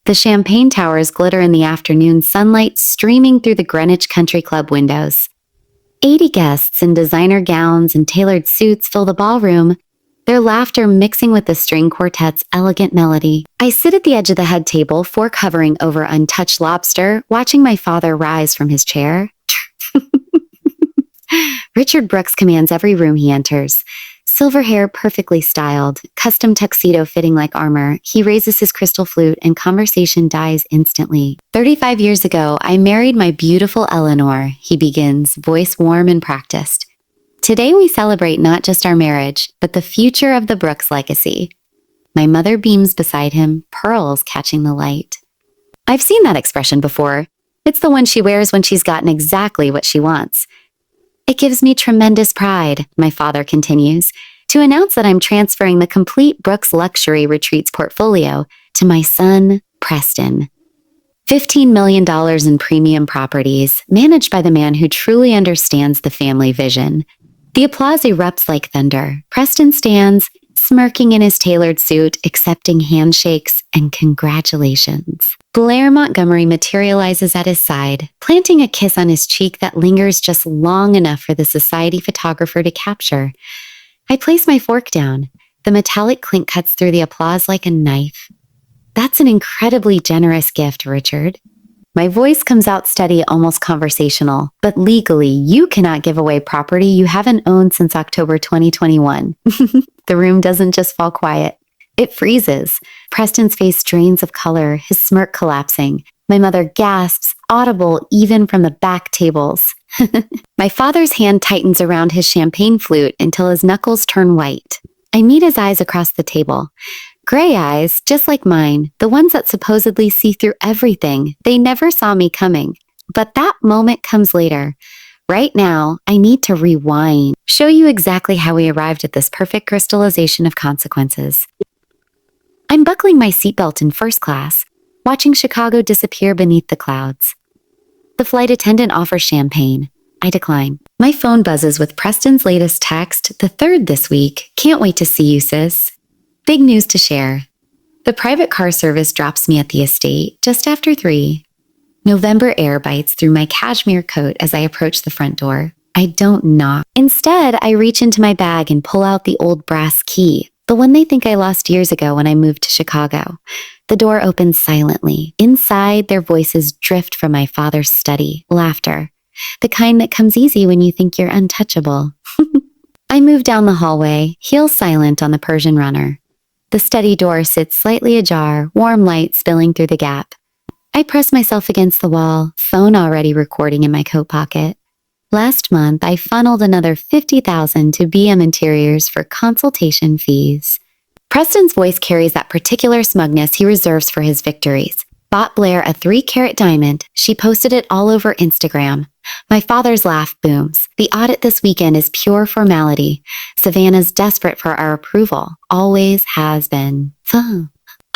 The champagne towers glitter in the afternoon sunlight streaming through the Greenwich Country Club windows. 80 guests in designer gowns and tailored suits fill the ballroom, their laughter mixing with the string quartet's elegant melody. I sit at the edge of the head table, fork hovering over untouched lobster, watching my father rise from his chair. Richard Brooks commands every room he enters. Silver hair perfectly styled, custom tuxedo fitting like armor, he raises his crystal flute and conversation dies instantly. 35 years ago, I married my beautiful Eleanor, he begins, voice warm and practiced. Today we celebrate not just our marriage, but the future of the Brooks legacy. My mother beams beside him, pearls catching the light. I've seen that expression before. It's the one she wears when she's gotten exactly what she wants. It gives me tremendous pride, my father continues, to announce that I'm transferring the complete Brooks Luxury Retreats portfolio to my son, Preston. $15 million in premium properties, managed by the man who truly understands the family vision. The applause erupts like thunder. Preston stands, smirking in his tailored suit, accepting handshakes and congratulations. Blair Montgomery materializes at his side, planting a kiss on his cheek that lingers just long enough for the society photographer to capture. I place my fork down. The metallic clink cuts through the applause like a knife. That's an incredibly generous gift, Richard. My voice comes out steady, almost conversational, but legally, you cannot give away property you haven't owned since October 2021. The room doesn't just fall quiet. It freezes. Preston's face drains of color, his smirk collapsing. My mother gasps, audible even from the back tables. My father's hand tightens around his champagne flute until his knuckles turn white. I meet his eyes across the table. Gray eyes, just like mine, the ones that supposedly see through everything. They never saw me coming. But that moment comes later. Right now, I need to rewind, show you exactly how we arrived at this perfect crystallization of consequences. I'm buckling my seatbelt in first class, watching Chicago disappear beneath the clouds. The flight attendant offers champagne. I decline. My phone buzzes with Preston's latest text, the third this week. Can't wait to see you, sis. Big news to share. The private car service drops me at the estate just after 3. November air bites through my cashmere coat as I approach the front door. I don't knock. Instead, I reach into my bag and pull out the old brass key, the one they think I lost years ago when I moved to Chicago. The door opens silently. Inside, their voices drift from my father's study, laughter. The kind that comes easy when you think you're untouchable. I move down the hallway, heels silent on the Persian runner. The study door sits slightly ajar, warm light spilling through the gap. I press myself against the wall, phone already recording in my coat pocket. Last month, I funneled another $50,000 to BM Interiors for consultation fees. Preston's voice carries that particular smugness he reserves for his victories. Bought Blair a 3-carat diamond. She posted it all over Instagram. My father's laugh booms. The audit this weekend is pure formality. Savannah's desperate for our approval. Always has been.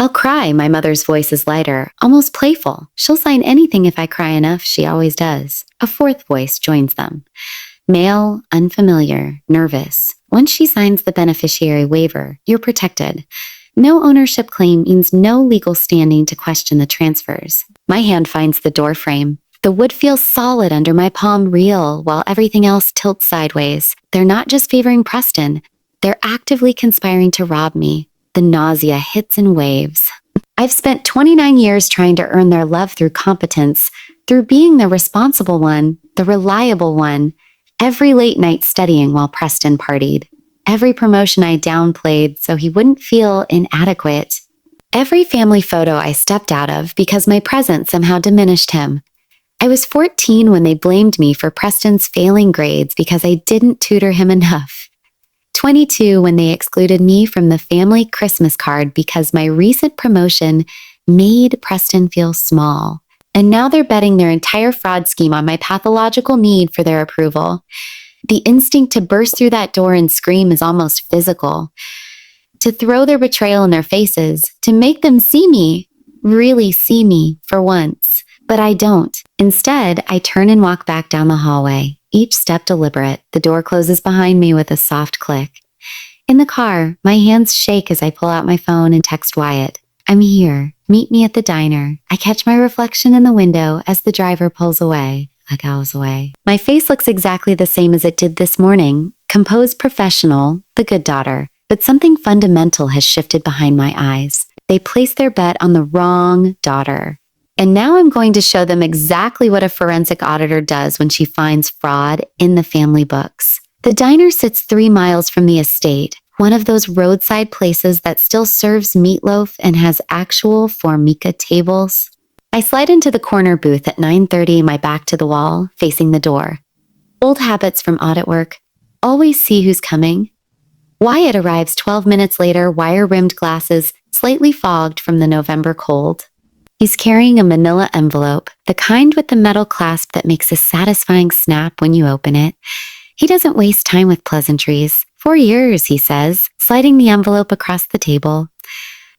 I'll cry. My mother's voice is lighter, almost playful. She'll sign anything if I cry enough. She always does. A fourth voice joins them. Male, unfamiliar, nervous. Once she signs the beneficiary waiver, you're protected. No ownership claim means no legal standing to question the transfers. My hand finds the door frame. The wood feels solid under my palm, real, while everything else tilts sideways. They're not just favoring Preston. They're actively conspiring to rob me. The nausea hits in waves. I've spent 29 years trying to earn their love through competence, through being the responsible one, the reliable one. Every late night studying while Preston partied. Every promotion I downplayed so he wouldn't feel inadequate. Every family photo I stepped out of because my presence somehow diminished him. I was 14 when they blamed me for Preston's failing grades because I didn't tutor him enough. 22 when they excluded me from the family Christmas card because my recent promotion made Preston feel small. And now they're betting their entire fraud scheme on my pathological need for their approval. The instinct to burst through that door and scream is almost physical. To throw their betrayal in their faces, to make them see me, really see me for once. But I don't. Instead, I turn and walk back down the hallway, each step deliberate. The door closes behind me with a soft click. In the car, my hands shake as I pull out my phone and text Wyatt. I'm here. Meet me at the diner. I catch my reflection in the window as the driver pulls away. Goes away. My face looks exactly the same as it did this morning. Composed, professional, the good daughter. But something fundamental has shifted behind my eyes. They placed their bet on the wrong daughter. And now I'm going to show them exactly what a forensic auditor does when she finds fraud in the family books. The diner sits 3 miles from the estate, one of those roadside places that still serves meatloaf and has actual Formica tables. I slide into the corner booth at 9:30, my back to the wall, facing the door. Old habits from audit work. Always see who's coming. Wyatt arrives 12 minutes later, wire-rimmed glasses, slightly fogged from the November cold. He's carrying a manila envelope, the kind with the metal clasp that makes a satisfying snap when you open it. He doesn't waste time with pleasantries. 4 years, he says, sliding the envelope across the table.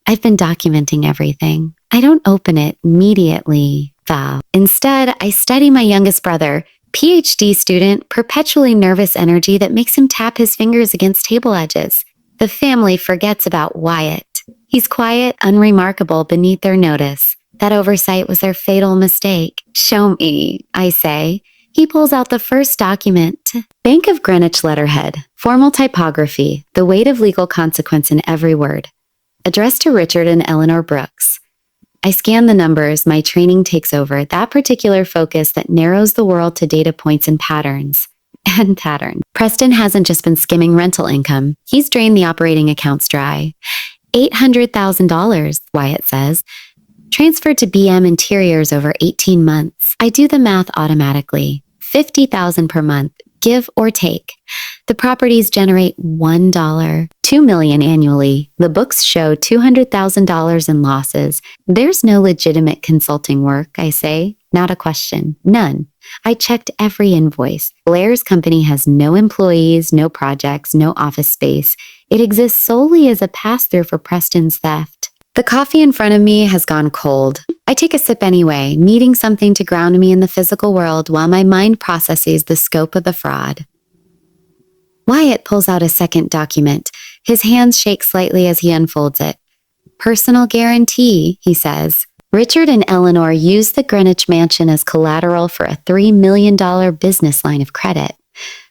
I've been documenting everything. I don't open it immediately, though. Instead, I study my youngest brother, PhD student, perpetually nervous energy that makes him tap his fingers against table edges. The family forgets about Wyatt. He's quiet, unremarkable beneath their notice. That oversight was their fatal mistake. Show me, I say. He pulls out the first document. Bank of Greenwich letterhead, formal typography, the weight of legal consequence in every word. Addressed to Richard and Eleanor Brooks. I scan the numbers, my training takes over, that particular focus that narrows the world to data points and patterns. And patterns. Preston hasn't just been skimming rental income. He's drained the operating accounts dry. $800,000, Wyatt says. Transferred to BM Interiors over 18 months. I do the math automatically. $50,000 per month, give or take. The properties generate $1, $2 million annually. The books show $200,000 in losses. There's no legitimate consulting work, I say. Not a question. None. I checked every invoice. Blair's company has no employees, no projects, no office space. It exists solely as a pass-through for Preston's theft. The coffee in front of me has gone cold. I take a sip anyway, needing something to ground me in the physical world while my mind processes the scope of the fraud. Wyatt pulls out a second document. His hands shake slightly as he unfolds it. Personal guarantee, he says. Richard and Eleanor used the Greenwich mansion as collateral for a $3 million business line of credit.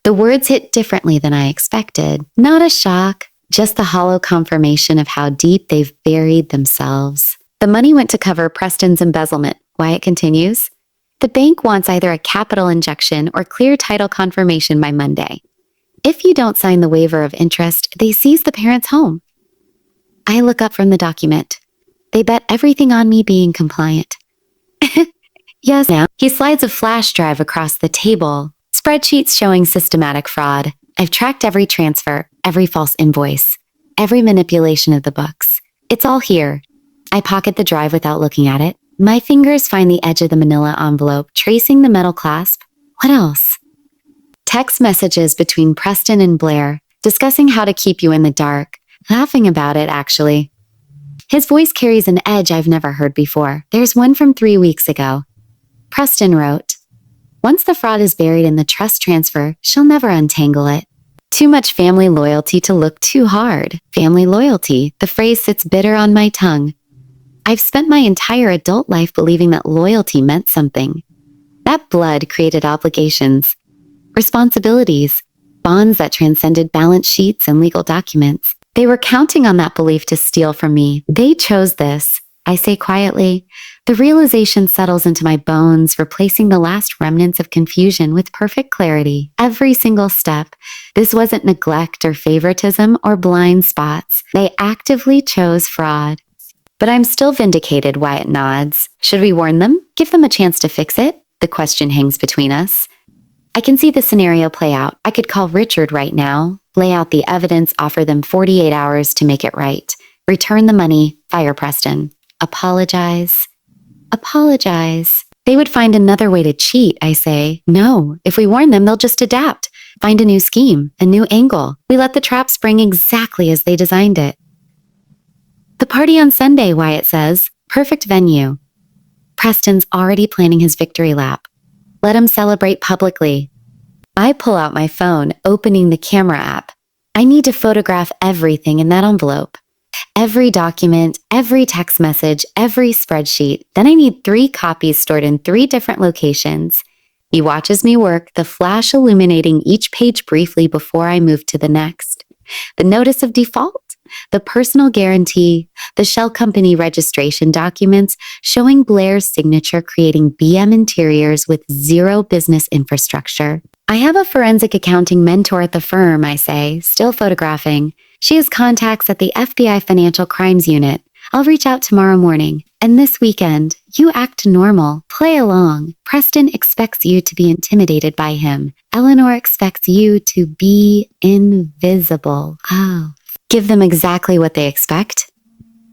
The words hit differently than I expected. Not a shock. Just the hollow confirmation of how deep they've buried themselves. The money went to cover Preston's embezzlement, Wyatt continues. The bank wants either a capital injection or clear title confirmation by Monday. If you don't sign the waiver of interest, they seize the parents' home. I look up from the document. They bet everything on me being compliant. Yes, now. He slides a flash drive across the table. Spreadsheets showing systematic fraud. I've tracked every transfer, every false invoice, every manipulation of the books. It's all here. I pocket the drive without looking at it. My fingers find the edge of the manila envelope, tracing the metal clasp. What else? Text messages between Preston and Blair, discussing how to keep you in the dark. Laughing about it, actually. His voice carries an edge I've never heard before. There's one from 3 weeks ago. Preston wrote, "Once the fraud is buried in the trust transfer, she'll never untangle it. Too much family loyalty to look too hard. Family loyalty, the phrase sits bitter on my tongue. I've spent my entire adult life believing that loyalty meant something. That blood created obligations, responsibilities, bonds that transcended balance sheets and legal documents. They were counting on that belief to steal from me. They chose this, I say quietly. The realization settles into my bones, replacing the last remnants of confusion with perfect clarity. Every single step. This wasn't neglect or favoritism or blind spots. They actively chose fraud. But I'm still vindicated, Wyatt nods. Should we warn them? Give them a chance to fix it? The question hangs between us. I can see the scenario play out. I could call Richard right now, lay out the evidence, offer them 48 hours to make it right. Return the money, fire Preston. Apologize. They would find another way to cheat, I say. No, if we warn them, they'll just adapt. Find a new scheme, a new angle. We let the trap spring exactly as they designed it. The party on Sunday, Wyatt says. Perfect venue. Preston's already planning his victory lap. Let him celebrate publicly. I pull out my phone, opening the camera app. I need to photograph everything in that envelope. Every document, every text message, every spreadsheet. Then I need 3 copies stored in 3 different locations. He watches me work, the flash illuminating each page briefly before I move to the next. The notice of default, the personal guarantee, the shell company registration documents showing Blair's signature creating BM interiors with 0 business infrastructure. I have a forensic accounting mentor at the firm, I say, still photographing. She has contacts at the FBI Financial Crimes Unit. I'll reach out tomorrow morning. And this weekend, you act normal, play along. Preston expects you to be intimidated by him. Eleanor expects you to be invisible. Oh. Give them exactly what they expect.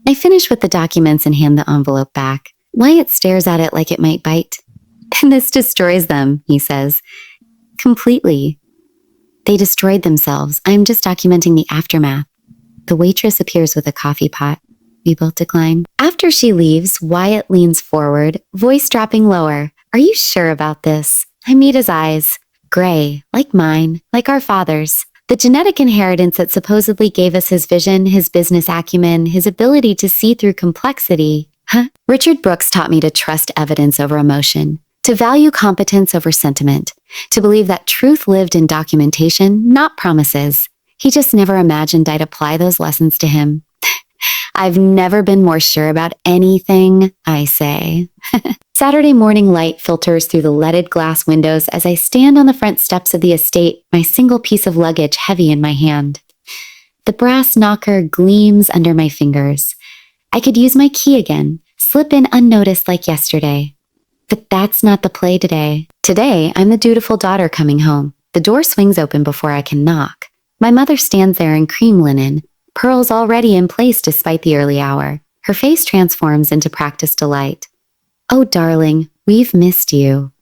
I finish with the documents and hand the envelope back. Wyatt stares at it like it might bite. This destroys them, he says. Completely. They destroyed themselves. I'm just documenting the aftermath. The waitress appears with a coffee pot. We both decline. After she leaves, Wyatt leans forward, voice dropping lower. Are you sure about this? I meet his eyes. Gray, like mine, like our father's. The genetic inheritance that supposedly gave us his vision, his business acumen, his ability to see through complexity. Richard Brooks taught me to trust evidence over emotion, to value competence over sentiment, to believe that truth lived in documentation, not promises. He just never imagined I'd apply those lessons to him. I've never been more sure about anything, I say. Saturday morning light filters through the leaded glass windows as I stand on the front steps of the estate, my single piece of luggage heavy in my hand. The brass knocker gleams under my fingers. I could use my key again, slip in unnoticed like yesterday. But that's not the play today. Today, I'm the dutiful daughter coming home. The door swings open before I can knock. My mother stands there in cream linen, pearls already in place despite the early hour. Her face transforms into practiced delight. Oh, darling, we've missed you.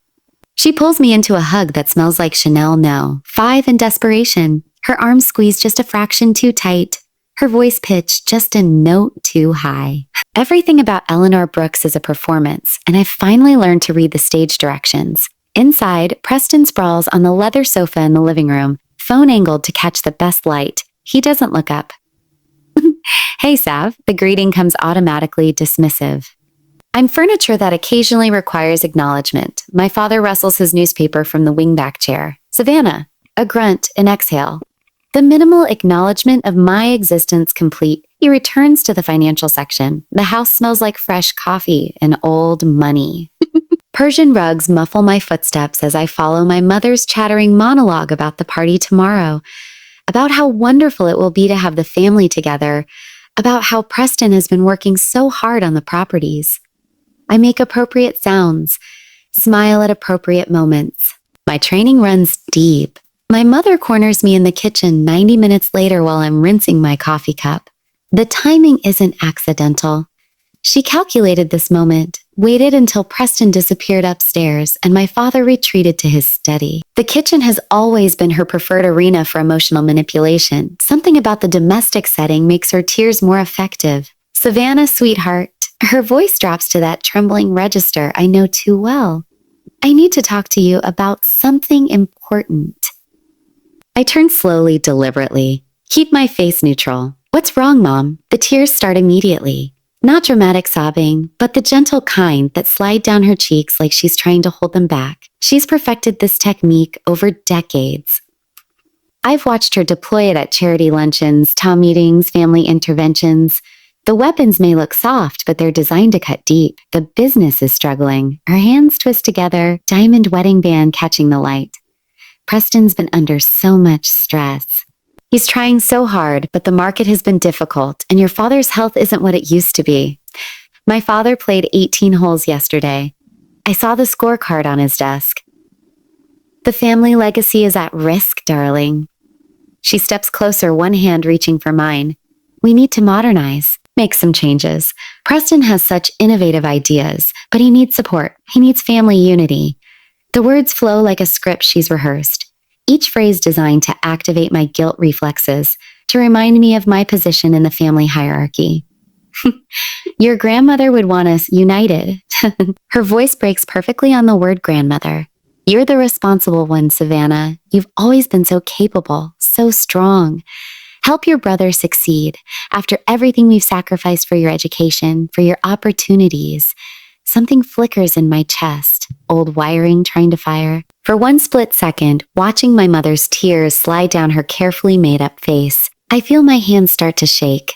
She pulls me into a hug that smells like Chanel No. 5 in desperation. Her arms squeeze just a fraction too tight. Her voice pitch just a note too high. Everything about Eleanor Brooks is a performance, and I've finally learned to read the stage directions. Inside, Preston sprawls on the leather sofa in the living room, phone angled to catch the best light. He doesn't look up. Hey, Sav. The greeting comes automatically dismissive. I'm furniture that occasionally requires acknowledgement. My father rustles his newspaper from the wingback chair. Savannah. A grunt, an exhale. The minimal acknowledgement of my existence complete, he returns to the financial section. The house smells like fresh coffee and old money. Persian rugs muffle my footsteps as I follow my mother's chattering monologue about the party tomorrow, about how wonderful it will be to have the family together, about how Preston has been working so hard on the properties. I make appropriate sounds, smile at appropriate moments. My training runs deep. My mother corners me in the kitchen 90 minutes later while I'm rinsing my coffee cup. The timing isn't accidental. She calculated this moment, waited until Preston disappeared upstairs, and my father retreated to his study. The kitchen has always been her preferred arena for emotional manipulation. Something about the domestic setting makes her tears more effective. Savannah, sweetheart. Her voice drops to that trembling register I know too well. I need to talk to you about something important. I turn slowly, deliberately. Keep my face neutral. What's wrong, Mom? The tears start immediately. Not dramatic sobbing, but the gentle kind that slide down her cheeks like she's trying to hold them back. She's perfected this technique over decades. I've watched her deploy it at charity luncheons, town meetings, family interventions. The weapons may look soft, but they're designed to cut deep. The business is struggling. Her hands twist together, diamond wedding band catching the light. Preston's been under so much stress. He's trying so hard, but the market has been difficult, and your father's health isn't what it used to be. My father played 18 holes yesterday. I saw the scorecard on his desk. The family legacy is at risk, darling. She steps closer, one hand reaching for mine. We need to modernize, make some changes. Preston has such innovative ideas, but he needs support. He needs family unity. The words flow like a script she's rehearsed. Each phrase designed to activate my guilt reflexes, to remind me of my position in the family hierarchy. Your grandmother would want us united. Her voice breaks perfectly on the word grandmother. You're the responsible one, Savannah. You've always been so capable, so strong. Help your brother succeed. After everything we've sacrificed for your education, for your opportunities, something flickers in my chest, old wiring trying to fire. For one split second, watching my mother's tears slide down her carefully made-up face, I feel my hands start to shake.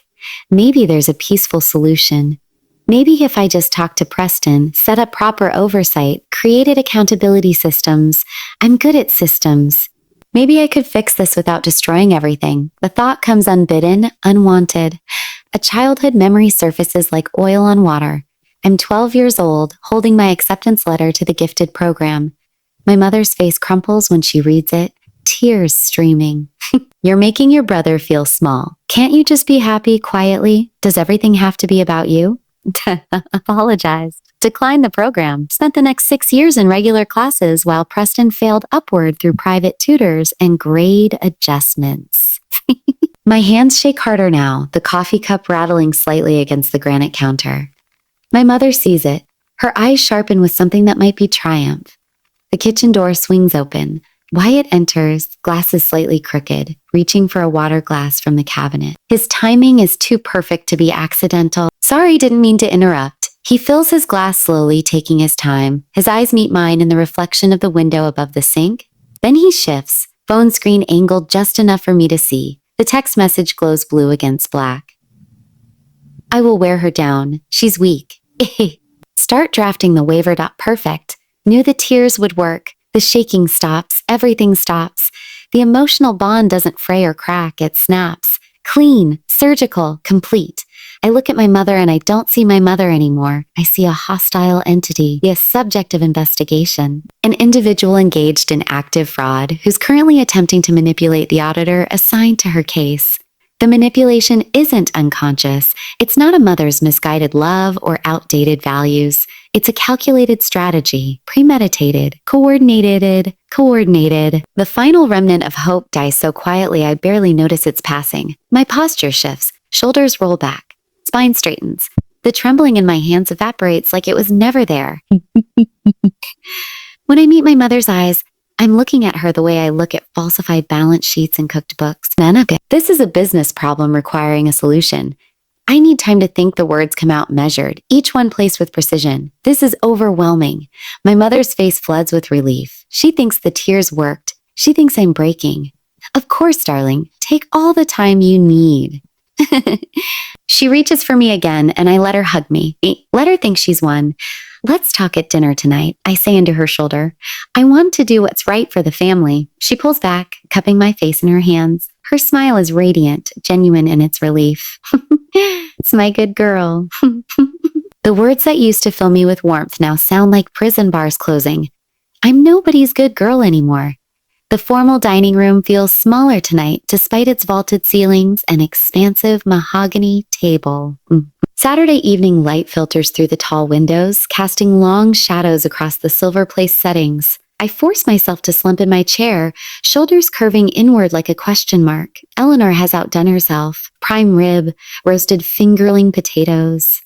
Maybe there's a peaceful solution. Maybe if I just talked to Preston, set up proper oversight, created accountability systems. I'm good at systems. Maybe I could fix this without destroying everything. The thought comes unbidden, unwanted. A childhood memory surfaces like oil on water. I'm 12 years old, holding my acceptance letter to the gifted program. My mother's face crumples when she reads it, tears streaming. You're making your brother feel small. Can't you just be happy quietly? Does everything have to be about you? Apologized. Declined the program. Spent the next 6 years in regular classes while Preston failed upward through private tutors and grade adjustments. My hands shake harder now, the coffee cup rattling slightly against the granite counter. My mother sees it. Her eyes sharpen with something that might be triumph. The kitchen door swings open. Wyatt enters, glasses slightly crooked, reaching for a water glass from the cabinet. His timing is too perfect to be accidental. Sorry, didn't mean to interrupt. He fills his glass slowly, taking his time. His eyes meet mine in the reflection of the window above the sink. Then he shifts, phone screen angled just enough for me to see. The text message glows blue against black. I will wear her down. She's weak. Start drafting the waiver. Perfect. Knew the tears would work. The shaking stops. Everything stops. The emotional bond doesn't fray or crack. It snaps. Clean, surgical, complete. I look at my mother and I don't see my mother anymore. I see a hostile entity, a subject of investigation, an individual engaged in active fraud who's currently attempting to manipulate the auditor assigned to her case. The manipulation isn't unconscious. It's not a mother's misguided love or outdated values. It's a calculated strategy, premeditated, coordinated. The final remnant of hope dies so quietly I barely notice its passing. My posture shifts, shoulders roll back, spine straightens. The trembling in my hands evaporates like it was never there. When I meet my mother's eyes, I'm looking at her the way I look at falsified balance sheets and cooked books. This is a business problem requiring a solution. I need time to think. The words come out measured, each one placed with precision. This is overwhelming. My mother's face floods with relief. She thinks the tears worked. She thinks I'm breaking. Of course, darling. Take all the time you need. She reaches for me again, and I let her hug me. Let her think she's won. Let's talk at dinner tonight, I say into her shoulder. I want to do what's right for the family. She pulls back, cupping my face in her hands. Her smile is radiant, genuine in its relief. It's my good girl. The words that used to fill me with warmth now sound like prison bars closing. I'm nobody's good girl anymore. The formal dining room feels smaller tonight, despite its vaulted ceilings and expansive mahogany table. Saturday evening light filters through the tall windows, casting long shadows across the silver place settings. I force myself to slump in my chair, shoulders curving inward like a question mark. Eleanor has outdone herself. Prime rib, roasted fingerling potatoes,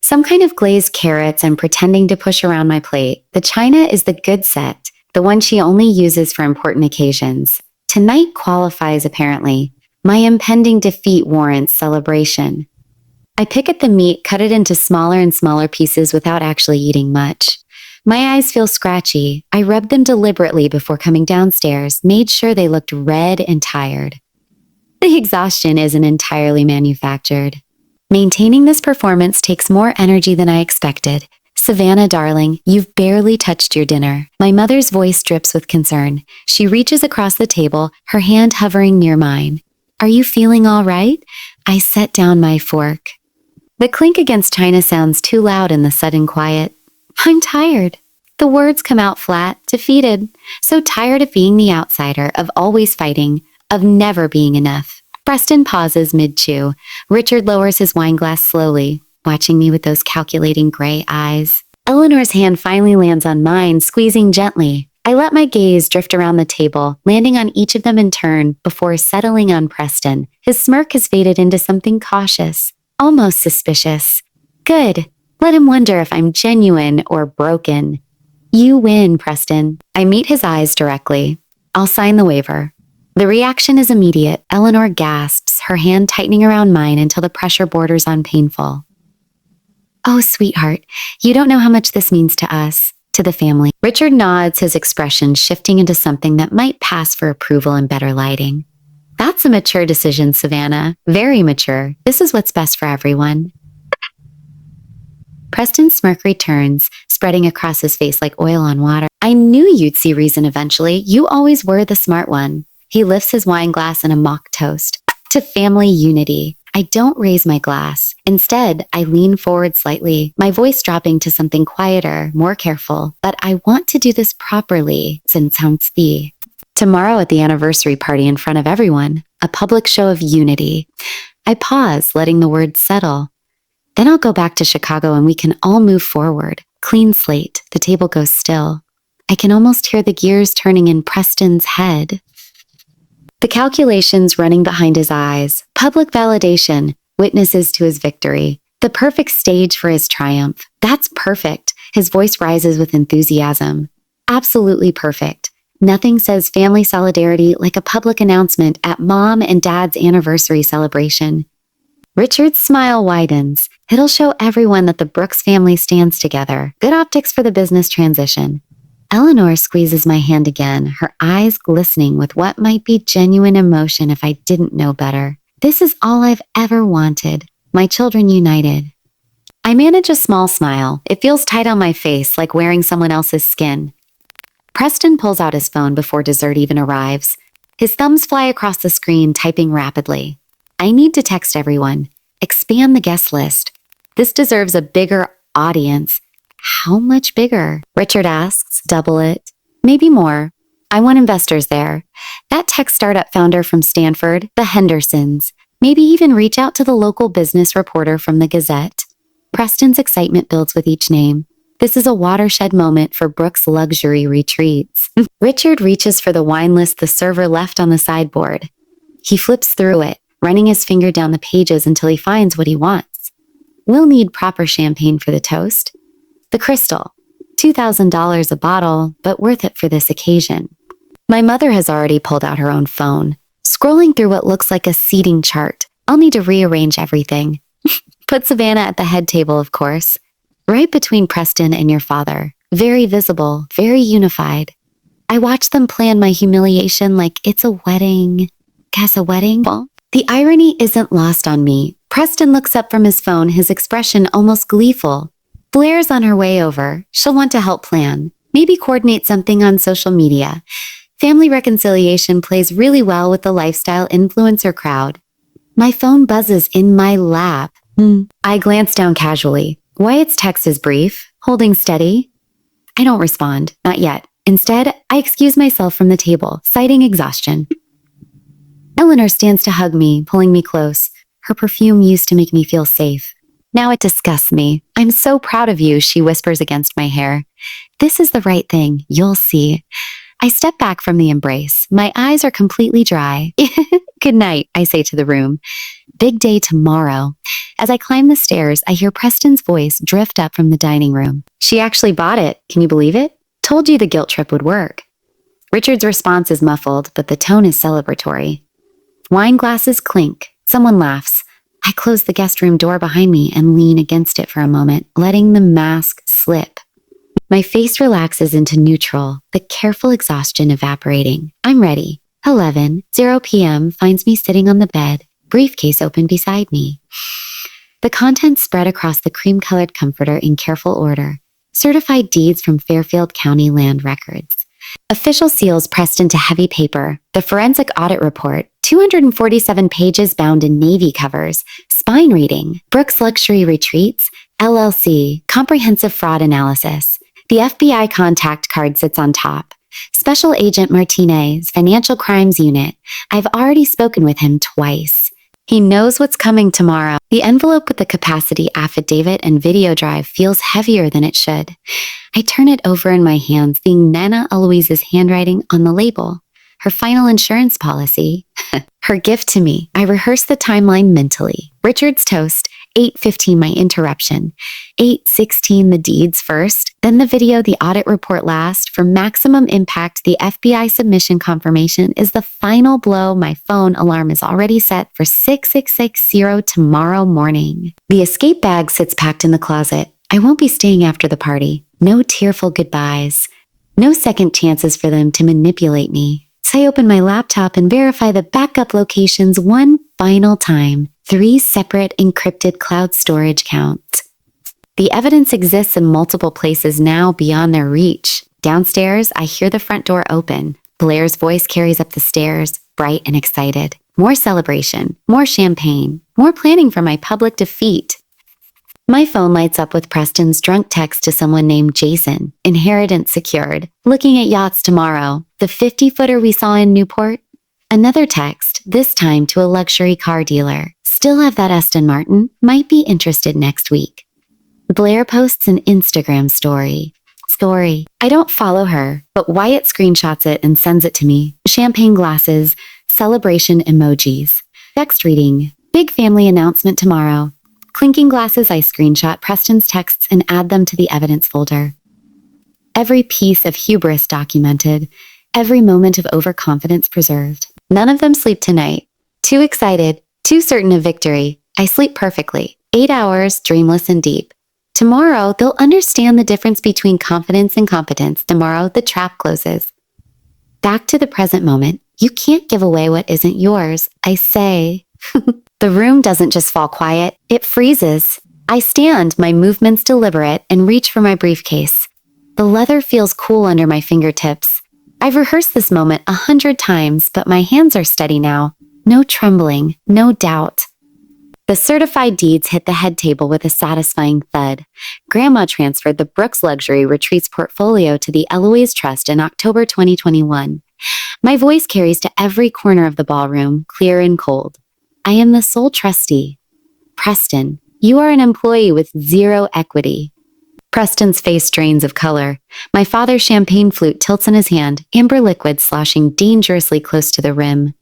some kind of glazed carrots. I'm pretending to push around my plate. The china is the good set, the one she only uses for important occasions. Tonight qualifies, apparently. My impending defeat warrants celebration. I pick at the meat, cut it into smaller and smaller pieces without actually eating much. My eyes feel scratchy. I rubbed them deliberately before coming downstairs, made sure they looked red and tired. The exhaustion isn't entirely manufactured. Maintaining this performance takes more energy than I expected. Savannah, darling, you've barely touched your dinner. My mother's voice drips with concern. She reaches across the table, her hand hovering near mine. Are you feeling all right? I set down my fork. The clink against china sounds too loud in the sudden quiet. I'm tired. The words come out flat, defeated. So tired of being the outsider, of always fighting, of never being enough. Preston pauses mid-chew. Richard lowers his wine glass slowly, watching me with those calculating gray eyes. Eleanor's hand finally lands on mine, squeezing gently. I let my gaze drift around the table, landing on each of them in turn before settling on Preston. His smirk has faded into something cautious, almost suspicious. Good. Let him wonder if I'm genuine or broken. You win, Preston. I meet his eyes directly. I'll sign the waiver. The reaction is immediate. Eleanor gasps, her hand tightening around mine until the pressure borders on painful. Oh, sweetheart, you don't know how much this means to us, to the family. Richard nods, his expression shifting into something that might pass for approval in better lighting. That's a mature decision, Savannah. Very mature. This is what's best for everyone. Preston's smirk returns, spreading across his face like oil on water. I knew you'd see reason eventually. You always were the smart one. He lifts his wine glass in a mock toast. To family unity. I don't raise my glass. Instead, I lean forward slightly, my voice dropping to something quieter, more careful. But I want to do this properly, since tomorrow at the anniversary party in front of everyone, a public show of unity. I pause, letting the words settle. Then I'll go back to Chicago and we can all move forward. Clean slate, the table goes still. I can almost hear the gears turning in Preston's head. The calculations running behind his eyes, public validation, witnesses to his victory, the perfect stage for his triumph. That's perfect. His voice rises with enthusiasm. Absolutely perfect. Nothing says family solidarity like a public announcement at Mom and Dad's anniversary celebration. Richard's smile widens. It'll show everyone that the Brooks family stands together. Good optics for the business transition. Eleanor squeezes my hand again, her eyes glistening with what might be genuine emotion if I didn't know better. This is all I've ever wanted. My children united. I manage a small smile. It feels tight on my face, like wearing someone else's skin. Preston pulls out his phone before dessert even arrives. His thumbs fly across the screen, typing rapidly. I need to text everyone. Expand the guest list. This deserves a bigger audience. How much bigger? Richard asks. Double it. Maybe more. I want investors there. That tech startup founder from Stanford, the Hendersons. Maybe even reach out to the local business reporter from the Gazette. Preston's excitement builds with each name. This is a watershed moment for Brooks' luxury retreats. Richard reaches for the wine list the server left on the sideboard. He flips through it, running his finger down the pages until he finds what he wants. We'll need proper champagne for the toast. The Crystal. $2,000 a bottle, but worth it for this occasion. My mother has already pulled out her own phone. Scrolling through what looks like a seating chart. I'll need to rearrange everything. Put Savannah at the head table, of course. Right between Preston and your father. Very visible, very unified. I watch them plan my humiliation like it's a wedding. Guess a wedding? Well, the irony isn't lost on me. Preston looks up from his phone, his expression almost gleeful. Blair's on her way over. She'll want to help plan. Maybe coordinate something on social media. Family reconciliation plays really well with the lifestyle influencer crowd. My phone buzzes in my lap. I glance down casually. Wyatt's text is brief, holding steady. I don't respond, not yet. Instead, I excuse myself from the table, citing exhaustion. Eleanor stands to hug me, pulling me close. Her perfume used to make me feel safe. Now it disgusts me. I'm so proud of you, she whispers against my hair. This is the right thing, you'll see. I step back from the embrace. My eyes are completely dry. Good night, I say to the room. Big day tomorrow. As I climb the stairs, I hear Preston's voice drift up from the dining room. She actually bought it. Can you believe it? Told you the guilt trip would work. Richard's response is muffled, but the tone is celebratory. Wine glasses clink. Someone laughs. I close the guest room door behind me and lean against it for a moment, letting the mask slip. My face relaxes into neutral, the careful exhaustion evaporating. I'm ready. 11:00 p.m. finds me sitting on the bed, briefcase open beside me. The contents spread across the cream-colored comforter in careful order. Certified deeds from Fairfield County Land Records. Official seals pressed into heavy paper. The forensic audit report. 247 pages bound in navy covers. Spine reading. Brooks Luxury Retreats. LLC. Comprehensive fraud analysis. The FBI contact card sits on top. Special Agent Martinez, Financial Crimes Unit. I've already spoken with him twice. He knows what's coming tomorrow. The envelope with the capacity affidavit and video drive feels heavier than it should. I turn it over in my hands, seeing Nana Eloise's handwriting on the label. her final insurance policy. Her gift to me. I rehearsed the timeline mentally. Richard's toast, 8:15 my interruption, 8:16 the deeds first, then the video, the audit report last. For maximum impact, the FBI submission confirmation is the final blow. My phone alarm is already set for 6660 tomorrow morning. The escape bag sits packed in the closet. I won't be staying after the party. No tearful goodbyes. No second chances for them to manipulate me. So I open my laptop and verify the backup locations one final time. 3 separate encrypted cloud storage counts. The evidence exists in multiple places now beyond their reach. Downstairs, I hear the front door open. Blair's voice carries up the stairs, bright and excited. More celebration, more champagne, more planning for my public defeat. My phone lights up with Preston's drunk text to someone named Jason, inheritance secured, looking at yachts tomorrow, the 50-footer we saw in Newport. Another text, this time to a luxury car dealer. Still have that Aston Martin, might be interested next week. Blair posts an Instagram story. I don't follow her, but Wyatt screenshots it and sends it to me. Champagne glasses, celebration emojis. Text reading, big family announcement tomorrow. Clinking glasses, I screenshot Preston's texts and add them to the evidence folder. Every piece of hubris documented, every moment of overconfidence preserved. None of them sleep tonight. Too excited, too certain of victory. I sleep perfectly. 8 hours, dreamless and deep. Tomorrow, they'll understand the difference between confidence and competence. Tomorrow, the trap closes. Back to the present moment. You can't give away what isn't yours, I say. The room doesn't just fall quiet, it freezes. I stand, my movements deliberate, and reach for my briefcase. The leather feels cool under my fingertips. I've rehearsed this moment 100 times, but my hands are steady now. No trembling, no doubt. The certified deeds hit the head table with a satisfying thud. Grandma transferred the Brooks Luxury Retreats portfolio to the Eloise Trust in October 2021. My voice carries to every corner of the ballroom, clear and cold. I am the sole trustee. Preston, you are an employee with 0 equity. Preston's face drains of color. My father's champagne flute tilts in his hand, amber liquid sloshing dangerously close to the rim.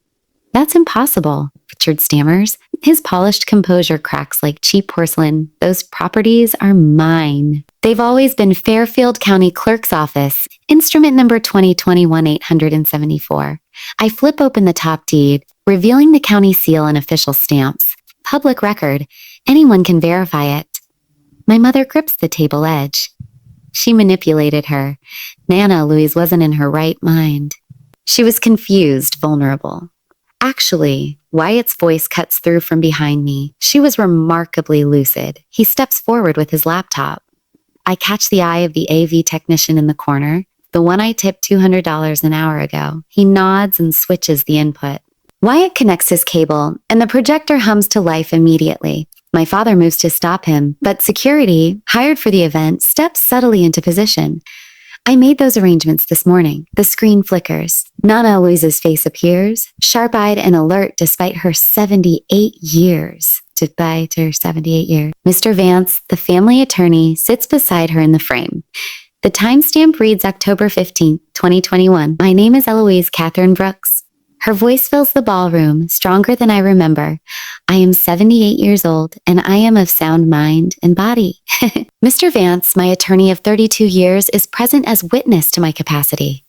That's impossible, Richard stammers. His polished composure cracks like cheap porcelain. Those properties are mine. They've always been Fairfield County Clerk's Office, instrument number 2021-874. I flip open the top deed, revealing the county seal and official stamps. Public record. Anyone can verify it. My mother grips the table edge. She manipulated her. Nana Louise wasn't in her right mind. She was confused, vulnerable. Actually, Wyatt's voice cuts through from behind me. She was remarkably lucid. He steps forward with his laptop. I catch the eye of the AV technician in the corner, the one I tipped $200 an hour ago. He nods and switches the input. Wyatt connects his cable, and the projector hums to life immediately. My father moves to stop him, but security, hired for the event, steps subtly into position. I made those arrangements this morning. The screen flickers. Nana Louise's face appears, sharp-eyed and alert despite her 78 years. Mr. Vance, the family attorney, sits beside her in the frame. The timestamp reads October 15th, 2021. My name is Eloise Catherine Brooks. Her voice fills the ballroom, stronger than I remember. I am 78 years old, and I am of sound mind and body. Mr. Vance, my attorney of 32 years, is present as witness to my capacity.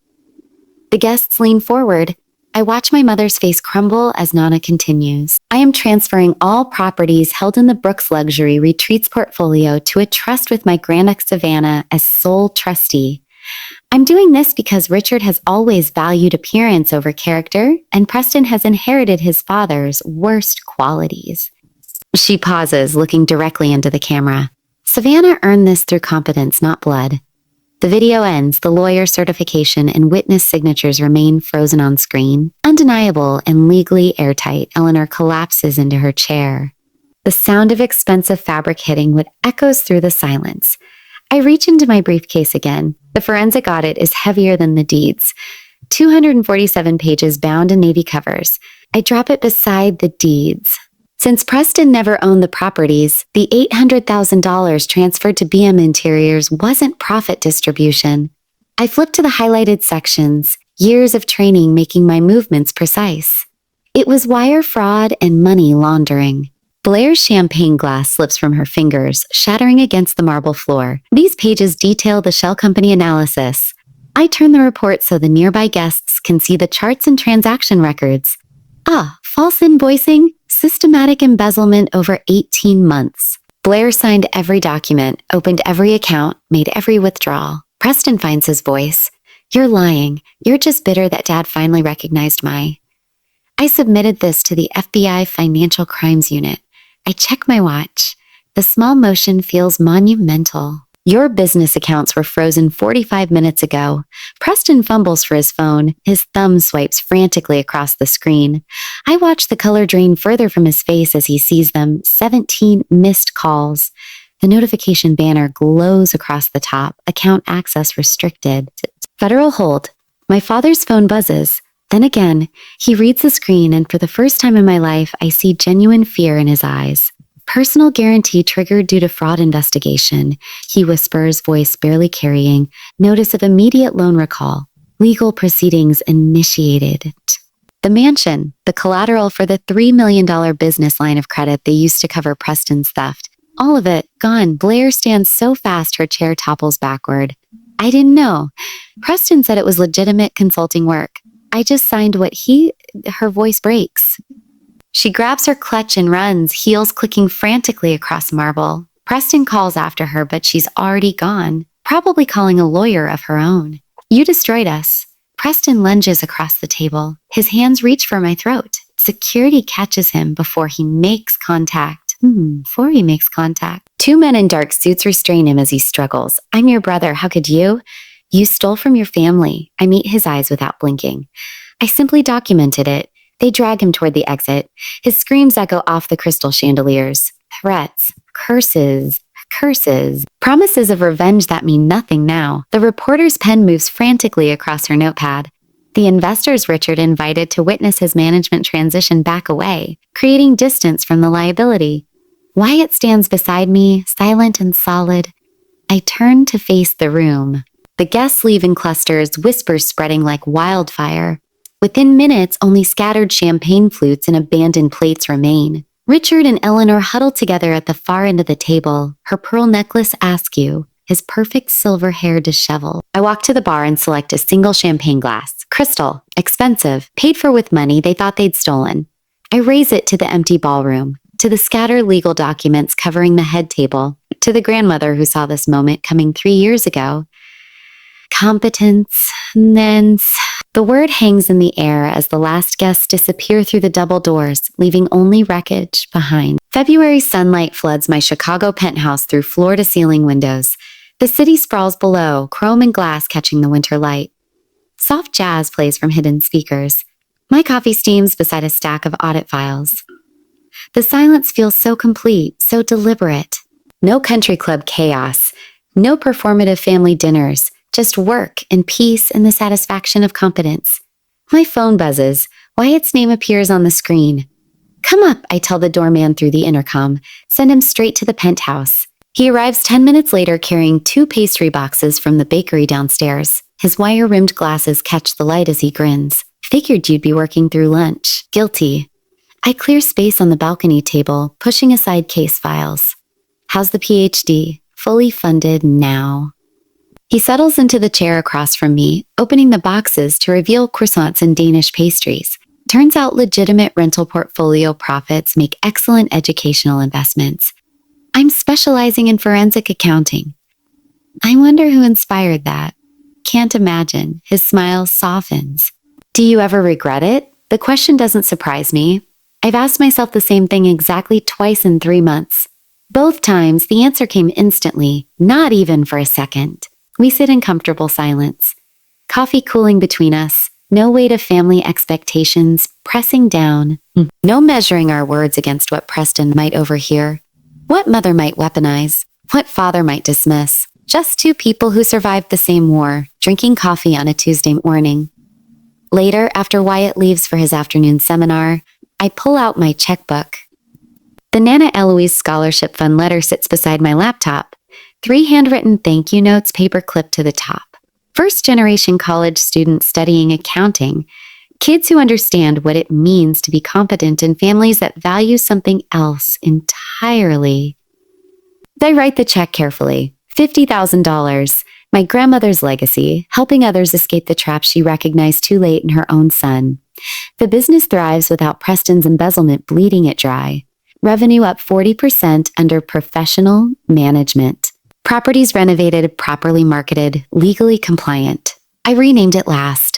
The guests lean forward. I watch my mother's face crumble as Nana continues. I am transferring all properties held in the Brooks Luxury Retreats portfolio to a trust with my Grand-Ex Savannah as sole trustee. I'm doing this because Richard has always valued appearance over character, and Preston has inherited his father's worst qualities. She pauses, looking directly into the camera. Savannah earned this through competence, not blood. The video ends, the lawyer certification and witness signatures remain frozen on screen. Undeniable and legally airtight, Eleanor collapses into her chair. The sound of expensive fabric hitting would echoes through the silence. I reach into my briefcase again. The forensic audit is heavier than the deeds. 247 pages bound in navy covers. I drop it beside the deeds. Since Preston never owned the properties, the $800,000 transferred to BM Interiors wasn't profit distribution. I flip to the highlighted sections. years of training making my movements precise. It was wire fraud and money laundering. Blair's champagne glass slips from her fingers, shattering against the marble floor. These pages detail the shell company analysis. I turn the report so the nearby guests can see the charts and transaction records. False invoicing, systematic embezzlement over 18 months. Blair signed every document, opened every account, made every withdrawal. Preston finds his voice. You're lying. You're just bitter that Dad finally recognized I submitted this to the FBI Financial Crimes Unit. I check my watch. The small motion feels monumental. Your business accounts were frozen 45 minutes ago. Preston fumbles for his phone. His thumb swipes frantically across the screen. I watch the color drain further from his face as he sees them. 17 missed calls. The notification banner glows across the top. Account access restricted. Federal hold. My father's phone buzzes. Then again, he reads the screen, and for the first time in my life, I see genuine fear in his eyes. Personal guarantee triggered due to fraud investigation, he whispers, voice barely carrying. Notice of immediate loan recall. Legal proceedings initiated. The mansion, the collateral for the $3 million business line of credit they used to cover Preston's theft. All of it, gone. Blair stands so fast her chair topples backward. I didn't know. Preston said it was legitimate consulting work. I just signed what her voice breaks. She grabs her clutch and runs, heels clicking frantically across marble. Preston calls after her, but she's already gone, probably calling a lawyer of her own. You destroyed us. Preston lunges across the table. His hands reach for my throat. Security catches him before he makes contact. Two men in dark suits restrain him as he struggles. I'm your brother. How could you? You stole from your family. I meet his eyes without blinking. I simply documented it. They drag him toward the exit. His screams echo off the crystal chandeliers. Threats, curses, promises of revenge that mean nothing now. The reporter's pen moves frantically across her notepad. The investors Richard invited to witness his management transition back away, creating distance from the liability. Wyatt stands beside me, silent and solid. I turn to face the room. The guests leave in clusters, whispers spreading like wildfire. Within minutes, only scattered champagne flutes and abandoned plates remain. Richard and Eleanor huddle together at the far end of the table, her pearl necklace askew, his perfect silver hair disheveled. I walk to the bar and select a single champagne glass. Crystal, expensive, paid for with money they thought they'd stolen. I raise it to the empty ballroom, to the scattered legal documents covering the head table, to the grandmother who saw this moment coming 3 years ago. Competence, nence. The word hangs in the air as the last guests disappear through the double doors, leaving only wreckage behind. February sunlight floods my Chicago penthouse through floor-to-ceiling windows. The city sprawls below, chrome and glass catching the winter light. Soft jazz plays from hidden speakers. My coffee steams beside a stack of audit files. The silence feels so complete, so deliberate. No country club chaos, no performative family dinners, just work and peace and the satisfaction of competence. My phone buzzes. Wyatt's name appears on the screen. Come up, I tell the doorman through the intercom. Send him straight to the penthouse. He arrives 10 minutes later carrying 2 pastry boxes from the bakery downstairs. His wire-rimmed glasses catch the light as he grins. Figured you'd be working through lunch. Guilty. I clear space on the balcony table, pushing aside case files. How's the PhD? Fully funded now. He settles into the chair across from me, opening the boxes to reveal croissants and Danish pastries. Turns out legitimate rental portfolio profits make excellent educational investments. I'm specializing in forensic accounting. I wonder who inspired that. Can't imagine. His smile softens. Do you ever regret it? The question doesn't surprise me. I've asked myself the same thing exactly twice in 3 months. Both times, the answer came instantly, not even for a second. We sit in comfortable silence. Coffee cooling between us, no weight of family expectations pressing down, no measuring our words against what Preston might overhear, what mother might weaponize, what father might dismiss. Just 2 people who survived the same war, drinking coffee on a Tuesday morning. Later, after Wyatt leaves for his afternoon seminar, I pull out my checkbook. The Nana Eloise Scholarship Fund letter sits beside my laptop. 3 handwritten thank you notes paper clipped to the top. First-generation college students studying accounting. Kids who understand what it means to be competent in families that value something else entirely. They write the check carefully. $50,000. My grandmother's legacy, helping others escape the trap she recognized too late in her own son. The business thrives without Preston's embezzlement bleeding it dry. Revenue up 40% under professional management. Properties renovated, properly marketed, legally compliant. I renamed it last.